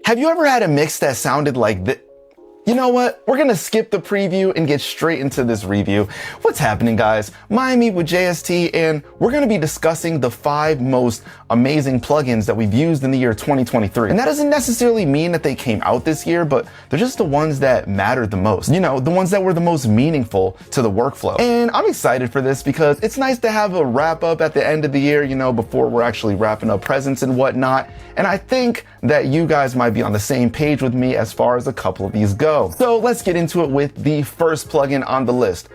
Have you ever had a mix that sounded like this? You know what? We're gonna skip the preview and get straight into this review. What's happening, guys? Miami with JST, and we're gonna be discussing the 5 most amazing plugins that we've used in the year 2023. And that doesn't necessarily mean that they came out this year, but they're just the ones that mattered the most. You know, the ones that were the most meaningful to the workflow. And I'm excited for this because it's nice to have a wrap up at the end of the year, you know, before we're actually wrapping up presents and whatnot. And I think that you guys might be on the same page with me as far as a couple of these go. So let's get into it with the first plugin on the list.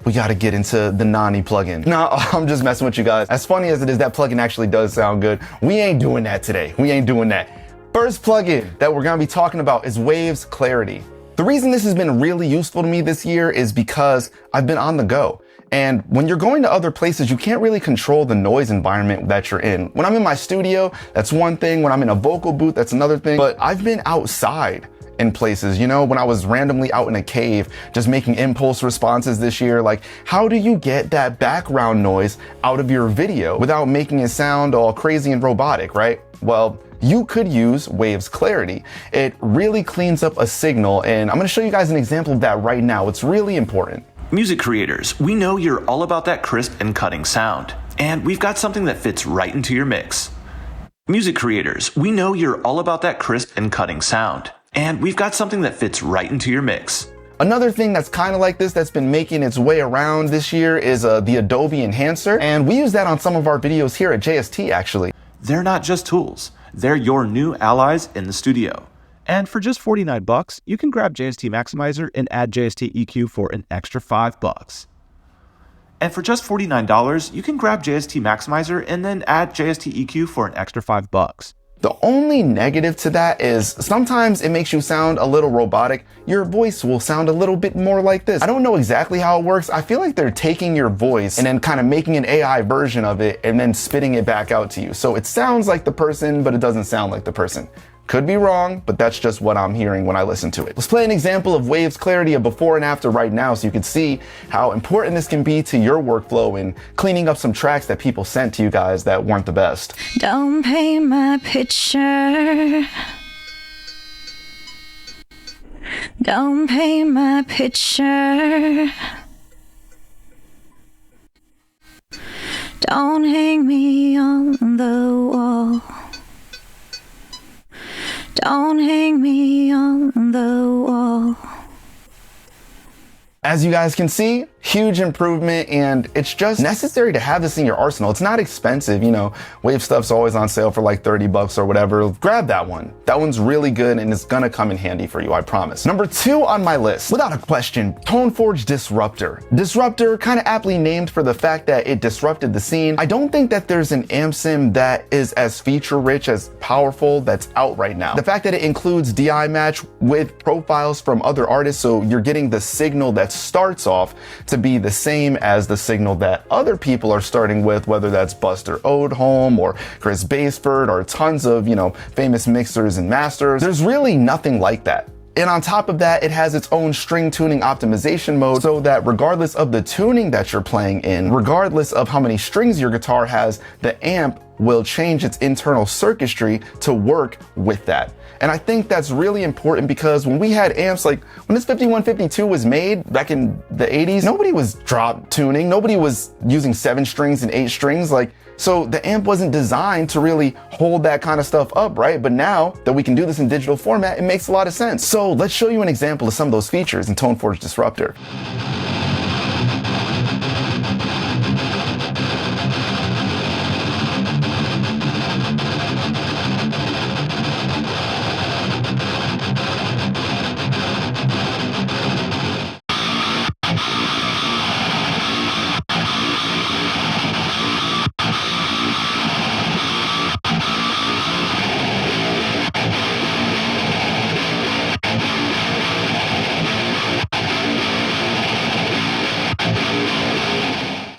We gotta get into the Nani plugin. No, I'm just messing with you guys. As funny as it is, that plugin actually does sound good. We ain't doing that today. We ain't doing that. First plugin that we're gonna be talking about is Waves Clarity. The reason this has been really useful to me this year is because I've been on the go. And when you're going to other places, you can't really control the noise environment that you're in. When I'm in my studio, that's one thing. When I'm in a vocal booth, that's another thing. But I've been outside in places, you know, when I was randomly out in a cave, just making impulse responses this year. Like, how do you get that background noise out of your video without making it sound all crazy and robotic, right? Well, you could use Waves Clarity. It really cleans up a signal, and I'm gonna show you guys an example of that right now. It's really important. Music creators, we know you're all about that crisp and cutting sound, and we've got something that fits right into your mix. Music creators, we know you're all about that crisp and cutting sound, and we've got something that fits right into your mix. Another thing that's kind of like this that's been making its way around this year is the Adobe Enhancer, and we use that on some of our videos here at JST actually. They're not just tools, they're your new allies in the studio. And for just $49, you can grab JST Maximizer and add JST EQ for an extra $5. And for just $49, you can grab JST Maximizer and then add JST EQ for an extra $5. The only negative to that is sometimes it makes you sound a little robotic. Your voice will sound a little bit more like this. I don't know exactly how it works. I feel like they're taking your voice and then kind of making an AI version of it and then spitting it back out to you. So it sounds like the person, but it doesn't sound like the person. Could be wrong, but that's just what I'm hearing when I listen to it. Let's play an example of Waves Clarity, a before and after right now, so you can see how important this can be to your workflow and cleaning up some tracks that people sent to you guys that weren't the best. Don't paint my picture. Don't paint my picture. Don't hang me on the wall. Don't hang me on the wall. As you guys can see, huge improvement, and it's just necessary to have this in your arsenal. It's not expensive, you know, Wave stuff's always on sale for like $30 or whatever. Grab that one. That one's really good and it's gonna come in handy for you, I promise. Number 2 on my list, without a question, Toneforge Disruptor. Disruptor, kind of aptly named for the fact that it disrupted the scene. I don't think that there's an amp sim that is as feature rich, as powerful, that's out right now. The fact that it includes DI match with profiles from other artists, so you're getting the signal that starts off to be the same as the signal that other people are starting with, whether that's Buster Odholm or Chris Baseford or tons of, you know, famous mixers and masters. There's really nothing like that. And on top of that, it has its own string tuning optimization mode so that regardless of the tuning that you're playing in, regardless of how many strings your guitar has, the amp will change its internal circuitry to work with that. And I think that's really important because when we had amps, like when this 5152 was made back in the 80s, nobody was drop tuning. Nobody was using 7 strings and 8 strings. So the amp wasn't designed to really hold that kind of stuff up, right? But now that we can do this in digital format, it makes a lot of sense. So let's show you an example of some of those features in Toneforge Disruptor.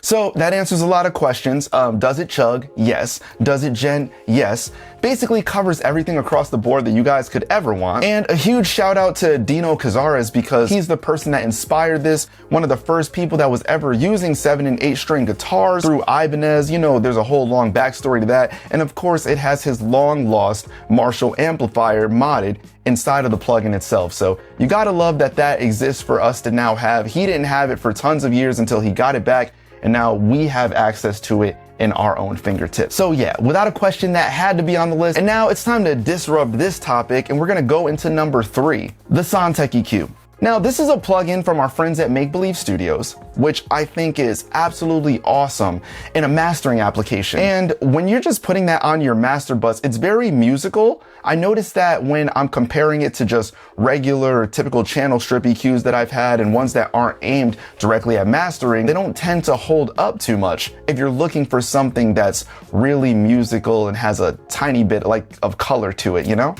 So that answers a lot of questions. Does it chug? Yes. Does it gen? Yes. Basically covers everything across the board that you guys could ever want. And a huge shout out to Dino Cazares, because he's the person that inspired this, one of the first people that was ever using 7 and 8 string guitars through Ibanez. You know, there's a whole long backstory to that. And of course, it has his long lost Marshall amplifier modded inside of the plugin itself. So you gotta love that that exists for us to now have. He didn't have it for tons of years until he got it back, and now we have access to it in our own fingertips. So yeah, without a question, that had to be on the list. And now it's time to disrupt this topic, and we're gonna go into number 3, the Sontec EQ. Now, this is a plugin from our friends at Make Believe Studios, which I think is absolutely awesome in a mastering application. And when you're just putting that on your master bus, it's very musical. I noticed that when I'm comparing it to just regular typical channel strip EQs that I've had and ones that aren't aimed directly at mastering, they don't tend to hold up too much if you're looking for something that's really musical and has a tiny bit of color to it, you know?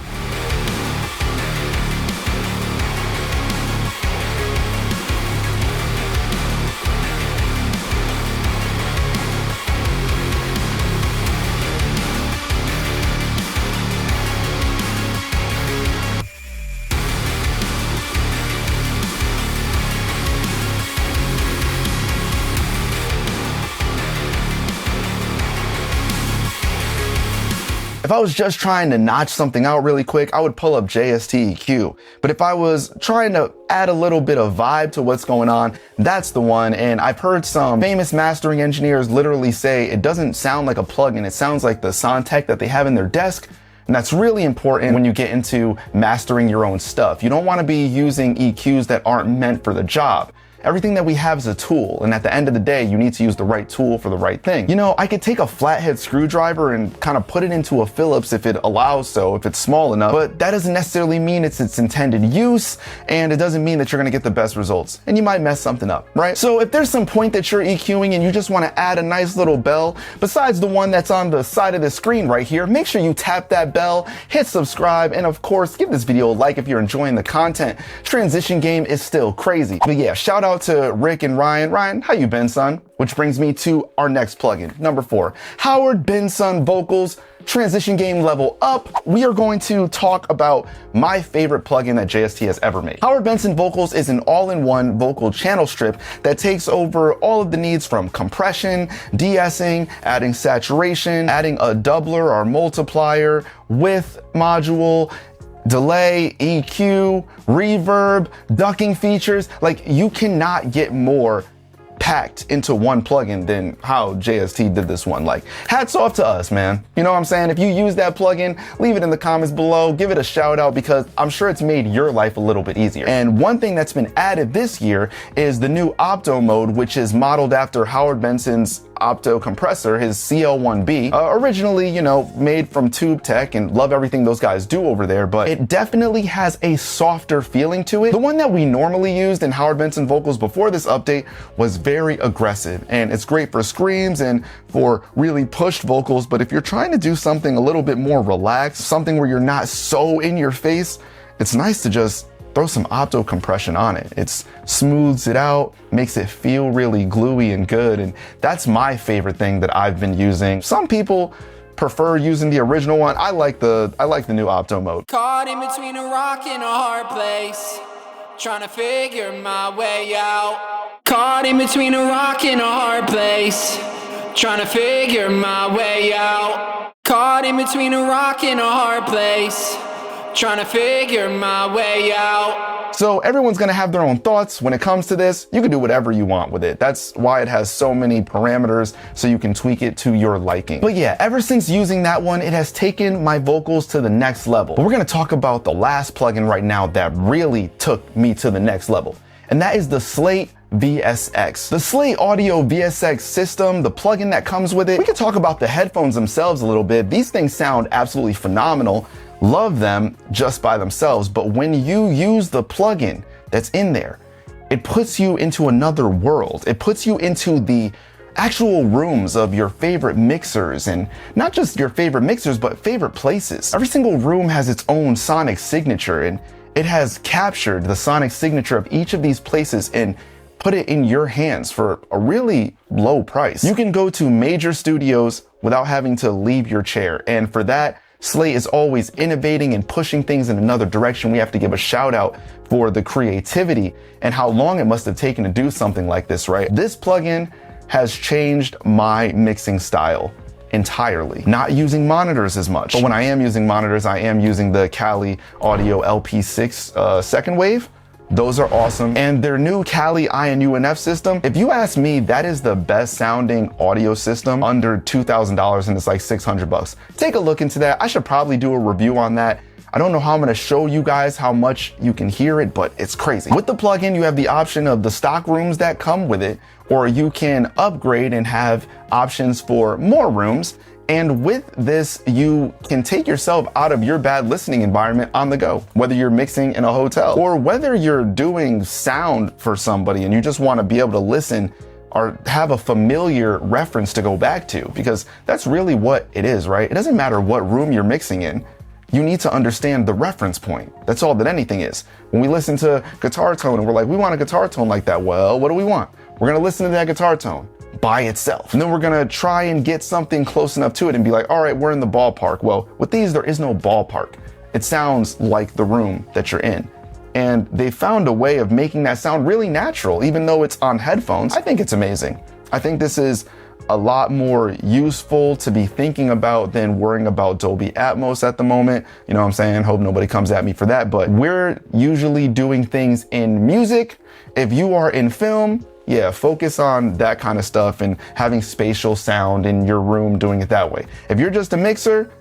If I was just trying to notch something out really quick, I would pull up JST EQ. But if I was trying to add a little bit of vibe to what's going on, that's the one. And I've heard some famous mastering engineers literally say it doesn't sound like a plugin, it sounds like the Sontec that they have in their desk. And that's really important when you get into mastering your own stuff. You don't want to be using EQs that aren't meant for the job. Everything that we have is a tool, and at the end of the day, you need to use the right tool for the right thing. You know, I could take a flathead screwdriver and kind of put it into a Phillips if it allows so, if it's small enough, but that doesn't necessarily mean it's its intended use, and it doesn't mean that you're gonna get the best results, and you might mess something up, right? So if there's some point that you're EQing and you just wanna add a nice little bell, besides the one that's on the side of the screen right here, make sure you tap that bell, hit subscribe, and of course, give this video a like if you're enjoying the content. Transition game is still crazy. But yeah, shout out to Rick and Ryan. Ryan, how you been, son? Which brings me to our next plugin, number 4, Howard Benson Vocals Transition Game Level Up. We are going to talk about my favorite plugin that JST has ever made. Howard Benson Vocals is an all-in-one vocal channel strip that takes over all of the needs from compression, de-essing, adding saturation, adding a doubler or multiplier, width module, delay, EQ, reverb, ducking features. Like, you cannot get more packed into one plugin than how JST did this one. Like, hats off to us, man. You know what I'm saying? If you use that plugin, leave it in the comments below, give it a shout out, because I'm sure it's made your life a little bit easier. And one thing that's been added this year is the new Opto mode, which is modeled after Howard Benson's Opto compressor, his CL1B, originally, you know, made from Tube Tech, and love everything those guys do over there, but it definitely has a softer feeling to it. The one that we normally used in Howard Benson Vocals before this update was very aggressive, and it's great for screams and for really pushed vocals, but if you're trying to do something a little bit more relaxed, something where you're not so in your face, it's nice to just throw some opto compression on it. It smooths it out, makes it feel really gluey and good, and that's my favorite thing that I've been using. Some people prefer using the original one. I like the new opto mode. Caught in between a rock and a hard place, trying to figure my way out. Caught in between a rock and a hard place, trying to figure my way out. Caught in between a rock and a hard place, trying to figure my way out. So everyone's gonna have their own thoughts when it comes to this. You can do whatever you want with it. That's why it has so many parameters, so you can tweak it to your liking. But yeah, ever since using that one, it has taken my vocals to the next level. But we're gonna talk about the last plugin right now that really took me to the next level, and that is the Slate VSX. The Slate Audio VSX system, the plugin that comes with it. We could talk about the headphones themselves a little bit. These things sound absolutely phenomenal. Love them just by themselves, but when you use the plugin that's in there, it puts you into another world. It puts you into the actual rooms of your favorite mixers, and not just your favorite mixers, but favorite places. Every single room has its own sonic signature, and it has captured the sonic signature of each of these places and put it in your hands for a really low price. You can go to major studios without having to leave your chair. And for that, Slate is always innovating and pushing things in another direction. We have to give a shout out for the creativity and how long it must have taken to do something like this, right? This plugin has changed my mixing style entirely. Not using monitors as much. But when I am using monitors, I am using the Kali Audio LP6 second wave. Those are awesome. And their new Kali INUNF system, if you ask me, that is the best sounding audio system under $2,000 and it's like 600 bucks. Take a look into that. I should probably do a review on that. I don't know how I'm gonna show you guys how much you can hear it, but it's crazy. With the plugin, you have the option of the stock rooms that come with it, or you can upgrade and have options for more rooms. And with this, you can take yourself out of your bad listening environment on the go, whether you're mixing in a hotel or whether you're doing sound for somebody and you just want to be able to listen or have a familiar reference to go back to, because that's really what it is, right? It doesn't matter what room you're mixing in. You need to understand the reference point. That's all that anything is. When we listen to guitar tone and we're like, we want a guitar tone like that. Well, what do we want? We're going to listen to that guitar tone by itself. And then we're gonna try and get something close enough to it and be like, all right, we're in the ballpark. Well, with these, there is no ballpark. It sounds like the room that you're in. And they found a way of making that sound really natural, even though it's on headphones. I think it's amazing. I think this is a lot more useful to be thinking about than worrying about Dolby Atmos at the moment. You know what I'm saying? Hope nobody comes at me for that, but we're usually doing things in music. If you are in film, yeah, focus on that kind of stuff and having spatial sound in your room, doing it that way. If you're just a mixer,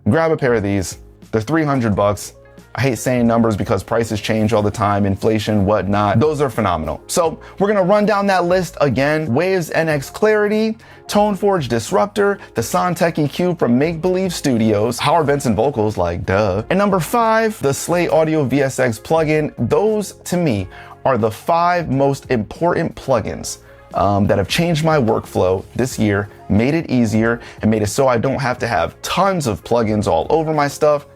grab a pair of these. They're 300 bucks. I hate saying numbers because prices change all the time, inflation, whatnot. Those are phenomenal. So we're gonna run down that list again. Waves NX Clarity, Toneforge Disruptor, the Sontec EQ from Make Believe Studios, Howard Benson vocals, like duh. And number 5, the Slate Audio VSX plugin. Those, to me, are the 5 most important plugins that have changed my workflow this year, made it easier, and made it so I don't have to have tons of plugins all over my stuff.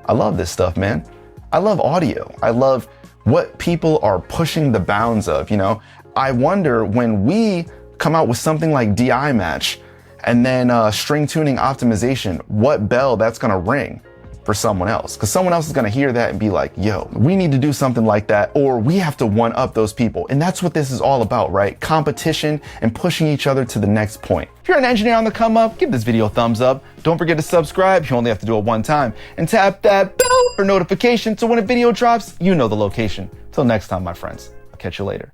I love this stuff, man. I love audio. I love what people are pushing the bounds of, you know? I wonder when we come out with something like DI match and then string tuning optimization, what bell that's gonna ring for someone else, because someone else is going to hear that and be like, yo, we need to do something like that, or we have to one up those people. And that's what this is all about, right? Competition and pushing each other to the next point. If you're an engineer on the come up, give this video a thumbs up. Don't forget to subscribe. You only have to do it one time, and tap that bell for notification so when a video drops, you know the location. Till next time, my friends. I'll catch you later.